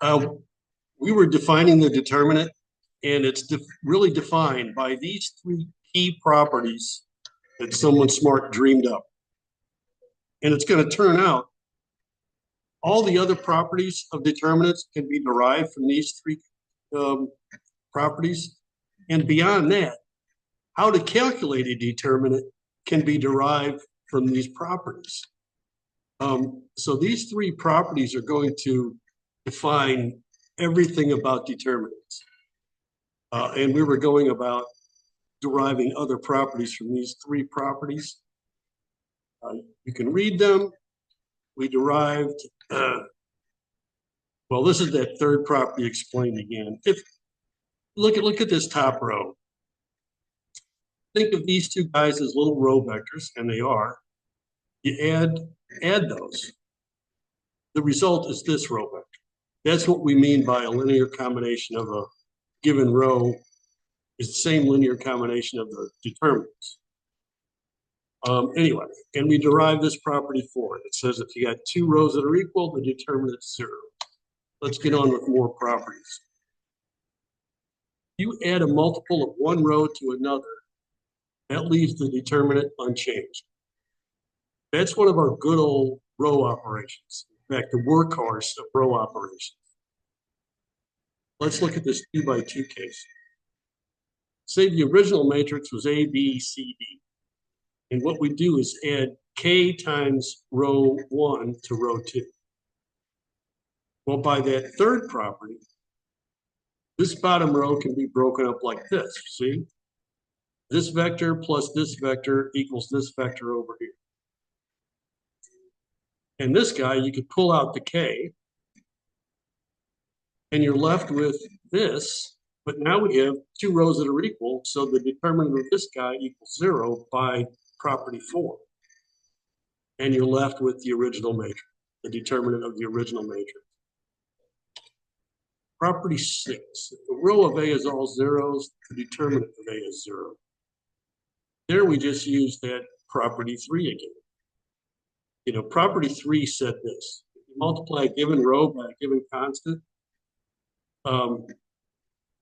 Uh, we were defining the determinant, and it's really defined by these three key properties that someone smart dreamed up. And it's going to turn out all the other properties of determinants can be derived from these three properties. And beyond that, how to calculate a determinant can be derived from these properties. So these three properties are going to define everything about determinants. And we were going about deriving other properties from these three properties. You can read them. We derived, well, this is that third property explained again. If look at this top row. Think of these two guys as little row vectors, and they are. You add those. The result is this row vector. That's what we mean by a linear combination of a given row is the same linear combination of the determinants. Anyway, and we derive this property for it. It says if you got two rows that are equal, the determinant is 0. Let's get on with more properties. You add a multiple of one row to another, that leaves the determinant unchanged. That's one of our good old row operations. In fact, the workhorse of row operations. Let's look at this 2 by 2 case. Say the original matrix was A, B, C, D. And what we do is add K times row 1 to row 2. Well, by that third property, this bottom row can be broken up like this, see? This vector plus this vector equals this vector over here. And this guy, you could pull out the K, and you're left with this, but now we have two rows that are equal, so the determinant of this guy equals 0 by property 4. And you're left with the original matrix, the determinant of the original matrix. Property 6, if the row of A is all zeros, the determinant of A is 0. There we just use that property 3 again. You know, property 3 said this. If you multiply a given row by a given constant,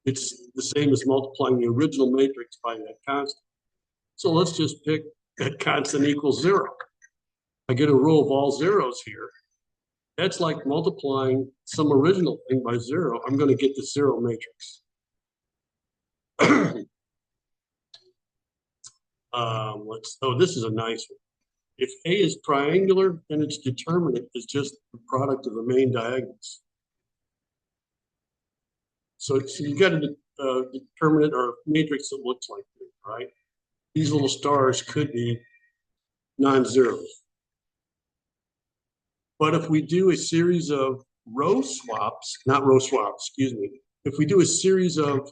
it's the same as multiplying the original matrix by that constant. So let's just pick that constant equals 0. I get a row of all zeros here. That's like multiplying some original thing by 0. I'm going to get the 0 matrix. This is a nice one. If A is triangular, then its determinant is just the product of the main diagonals. So you got a determinant or a matrix that looks like this, right? These little stars could be non-zeros. But if we do a series of row swaps, not row swaps, excuse me. If we do a series of,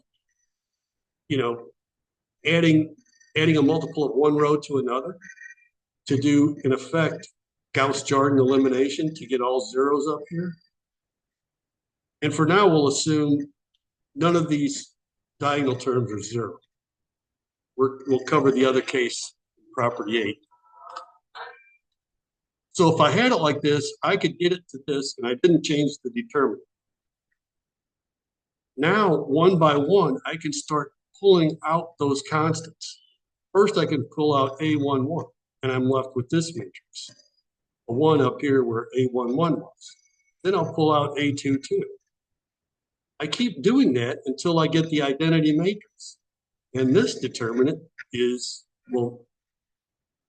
you know, adding a multiple of one row to another to do, in effect, Gauss-Jordan elimination to get all zeros up here. And for now, we'll assume none of these diagonal terms are 0. We'll cover the other case, property 8. So if I had it like this, I could get it to this, and I didn't change the determinant. Now, one by one, I can start pulling out those constants. First, I can pull out A11, and I'm left with this matrix. A 1 up here where A11 was. Then I'll pull out A22. I keep doing that until I get the identity matrix. And this determinant is, well,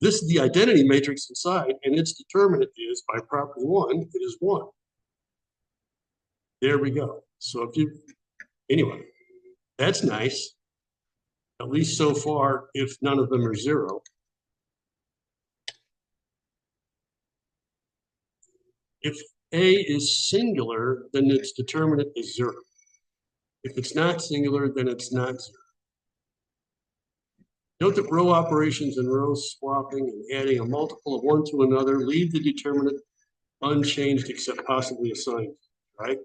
this is the identity matrix inside, and its determinant is, by property 1, it is 1. There we go. So anyway, that's nice. At least so far, if none of them are 0. If A is singular, then its determinant is 0. If it's not singular, then it's not 0. Note that row operations and row swapping and adding a multiple of one to another leave the determinant unchanged except possibly a sign, right?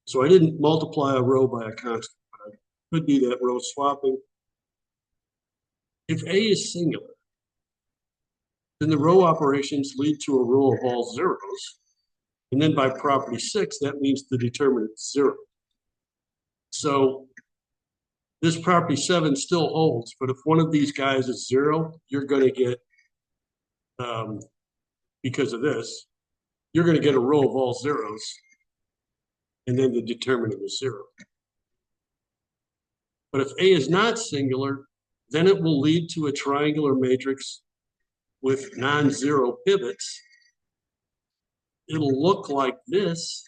So I didn't multiply a row by a constant, but I could do that row swapping. If A is singular, then the row operations lead to a row of all zeros, And then by property 6, that means the determinant is 0. So this property 7 still holds, but if one of these guys is 0, you're going to get, because of this, you're going to get a row of all zeros, and then the determinant is 0. But if A is not singular, then it will lead to a triangular matrix with non-zero pivots. It'll look like this.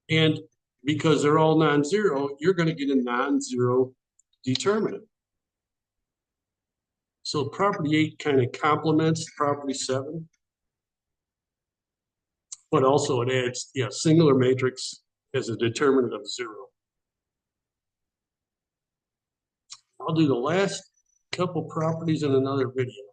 And because they're all non-zero, you're going to get a non-zero determinant. So property 8 kind of complements property 7. But also it adds, singular matrix as a determinant of 0. I'll do the last couple properties in another video.